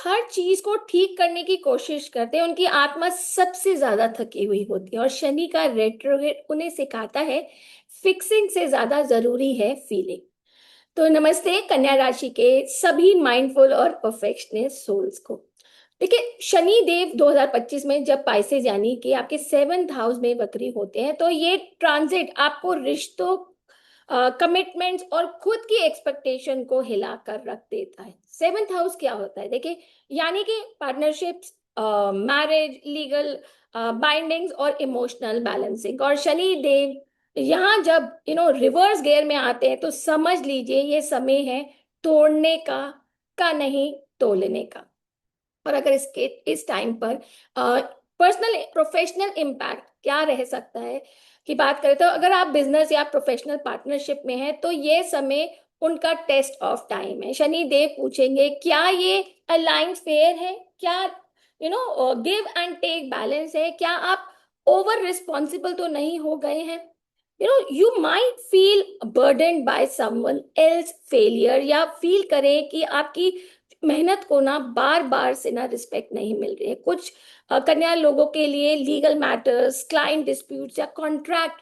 हर चीज को ठीक करने की कोशिश करते हैं, उनकी आत्मा सबसे ज्यादा थकी हुई होती है और शनि का रेट्रोग्रेड उन्हें सिखाता है फिक्सिंग से ज्यादा जरूरी है फीलिंग। तो नमस्ते कन्या राशि के सभी माइंडफुल और परफेक्शनिस्ट सोल्स को। देखिए, शनि देव 2025 में जब पाइसेस यानी कि आपके 7th हाउस में वक्री होते हैं, तो ये ट्रांजिट आपको रिश्तों, कमिटमेंट्स और खुद की एक्सपेक्टेशन को हिला कर रख देता है। 7th हाउस क्या होता है? देखिए, यानी कि पार्टनरशिप्स, मैरिज, लीगल बाइंडिंग्स और इमोशनल बैलेंसिंग। और शनि देव यहाँ जब रिवर्स गियर में आते हैं, तो समझ लीजिए ये समय है तोड़ने का नहीं, तोलने का। और अगर इसके इस टाइम पर पर्सनल प्रोफेशनल इम्पैक्ट क्या रह सकता है की बात करें, तो अगर आप बिजनेस या प्रोफेशनल पार्टनरशिप में हैं, तो ये समय उनका टेस्ट ऑफ टाइम है। शनि देव पूछेंगे क्या ये अलाइन फेयर है, क्या गिव एंड टेक बैलेंस है, क्या आप ओवर रिस्पॉन्सिबल तो नहीं हो गए हैं। You might feel burden by someone else failure, या फील करें कि आपकी मेहनत को ना बार बार से ना रिस्पेक्ट नहीं मिल रही है। कुछ कन्या लोगों के लिए लीगल मैटर्स, क्लाइंट डिस्प्यूट्स या कॉन्ट्रैक्ट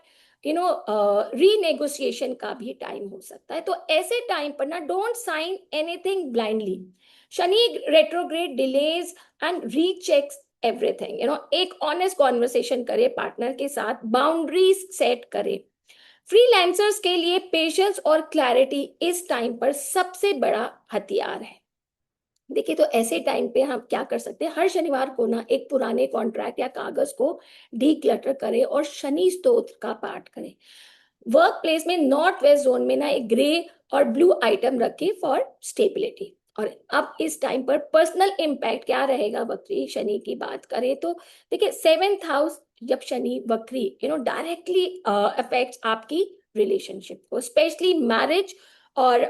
रीनेगोशिएशन का भी टाइम हो सकता है। तो ऐसे टाइम पर ना don't sign anything blindly. Shani retrograde delays and rechecks everything. एक ऑनेस्ट कॉन्वर्सेशन करे पार्टनर के साथ, बाउंड्रीज सेट करे। फ्रीलांसर्स के लिए पेशेंस और क्लैरिटी इस टाइम पर सबसे बड़ा हथियार है। देखिए, तो ऐसे टाइम पे हम क्या कर सकते हैं, हर शनिवार को ना एक पुराने कॉन्ट्रैक्ट या कागज को डीक्लटर करें और शनि स्तोत्र का पाठ करें। वर्क प्लेस में नॉर्थ वेस्ट जोन में ना एक ग्रे और ब्लू आइटम रखें फॉर स्टेबिलिटी। और अब इस टाइम पर पर्सनल इम्पैक्ट क्या रहेगा वक्री शनि की बात करें, तो देखिए 7th हाउस जब शनि वक्री डायरेक्टली अफेक्ट्स आपकी रिलेशनशिप को, स्पेशली मैरिज और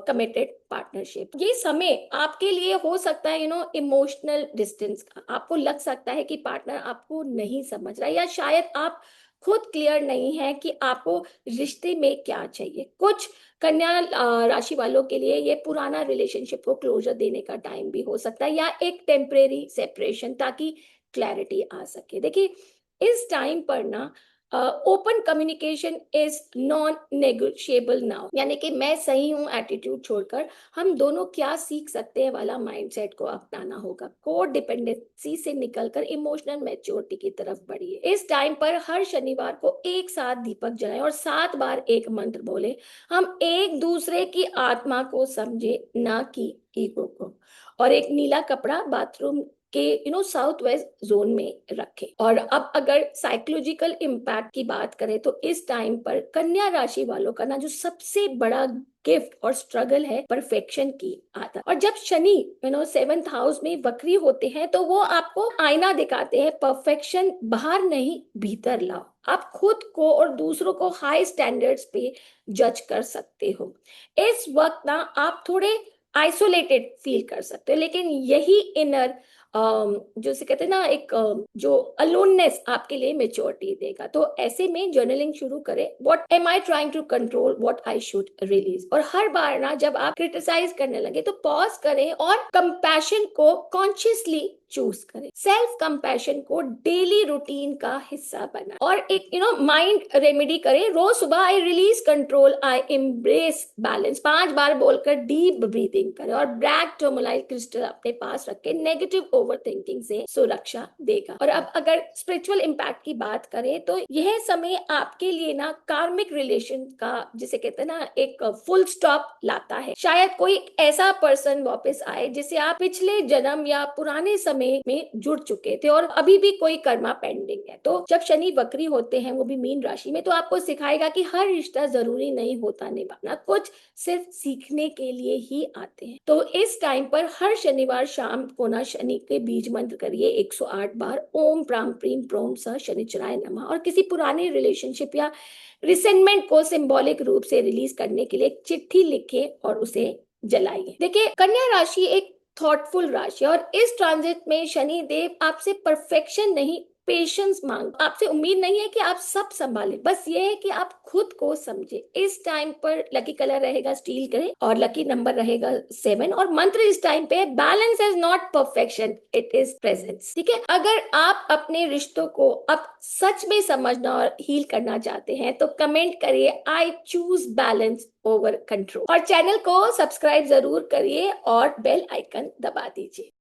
कमिटेड पार्टनरशिप। ये समय आपके लिए हो सकता है इमोशनल डिस्टेंस का। आपको लग सकता है कि पार्टनर आपको नहीं समझ रहा है, या शायद आप खुद क्लियर नहीं है कि आपको रिश्ते में क्या चाहिए। कुछ कन्या राशि वालों के लिए ये पुराना रिलेशनशिप को क्लोजर देने का टाइम भी हो सकता है, या एक टेम्परेरी सेपरेशन, ताकि क्लैरिटी आ सके। देखिए, इस टाइम पर ना open communication is non negotiable now, यानी कि मैं सही हूं एटीट्यूड छोड़कर हम दोनों क्या सीख सकते हैं वाला माइंडसेट को अपनाना होगा। कोड डिपेंडेंसी से निकलकर इमोशनल मैच्योरिटी की तरफ बढ़िए। इस टाइम पर हर शनिवार को एक साथ दीपक जलाएं और 7 बार एक मंत्र बोले। हम एक दूसरे की आत्मा को समझे, ना कि ईगो को। और एक नीला कपड़ा बाथरूम के साउथ वेस्ट जोन में रखें। और अब अगर साइकोलॉजिकल इम्पैक्ट की बात करें, तो इस टाइम पर कन्या राशि वालों का ना जो सबसे बड़ा गिफ्ट और स्ट्रगल है परफेक्शन की आदत। और जब शनि 7th हाउस में वक्री होते हैं, तो वो आपको आईना दिखाते हैं। परफेक्शन बाहर नहीं, भीतर लाओ। आप खुद को और दूसरों को हाई स्टैंडर्ड्स पे जज कर सकते हो। इस वक्त ना आप थोड़े आइसोलेटेड फील कर सकते हो, लेकिन यही इनर जो से कहते हैं ना एक जो अलोननेस आपके लिए मेच्योरिटी देगा। तो ऐसे में जर्नलिंग शुरू करें, what am I trying to control, what I should release. और हर बार ना जब आप क्रिटिसाइज करने लगे, तो पॉज करें और कंपैशन को कॉन्शियसली चूज करें। सेल्फ कंपैशन को डेली रूटीन का हिस्सा बना, और एक माइंड रेमेडी करें। रोज सुबह I release control, I embrace balance 5 बार बोलकर डीप ब्रीथिंग करें। और ब्लैक टर्मोलाइट क्रिस्टल अपने पास रखें, नेगेटिव ओवरथिंकिंग से सुरक्षा देगा। और अब अगर स्पिरिचुअल इम्पैक्ट की बात करें, तो यह समय आपके लिए ना कार्मिक रिलेशन का, जिसे कहते हैं ना, एक फुल स्टॉप लाता है। शायद कोई ऐसा पर्सन वापस आए जिसे आप पिछले जन्म या पुराने समय में जुड़ चुके थे, और अभी भी कोई कर्मा पेंडिंग है। तो जब शनि वक्री होते हैं, वो भी मीन राशि में, तो आपको सिखाएगा कि हर रिश्ता जरूरी नहीं होता निभाना, कुछ सिर्फ सीखने के लिए ही आते हैं। तो इस टाइम पर हर शनिवार शाम को ना शनि के बीज मंत्र करिए 108 बार, ओम प्राम प्रीम प्रोम स शनिचराय नमः। और किसी पुराने रिलेशनशिप या रिसेंटमेंट को सिंबॉलिक रूप से रिलीज करने के लिए एक चिट्ठी लिखे और उसे जलाइए। देखिए, कन्या राशि एक थॉटफुल राशि, और इस ट्रांजिट में शनि देव आपसे परफेक्शन नहीं, पेशेंस मांग, आपसे उम्मीद नहीं है कि आप सब संभाले, बस ये है कि आप खुद को समझे। इस टाइम पर लकी कलर रहेगा स्टील ग्रे और लकी नंबर रहेगा 7, और मंत्र इस टाइम पे balance is not perfection, it is presence. ठीक है, अगर आप अपने रिश्तों को अब सच में समझना और हील करना चाहते हैं तो कमेंट करिए I choose balance over control, और चैनल को सब्सक्राइब जरूर करिए और बेल आइकन दबा दीजिए।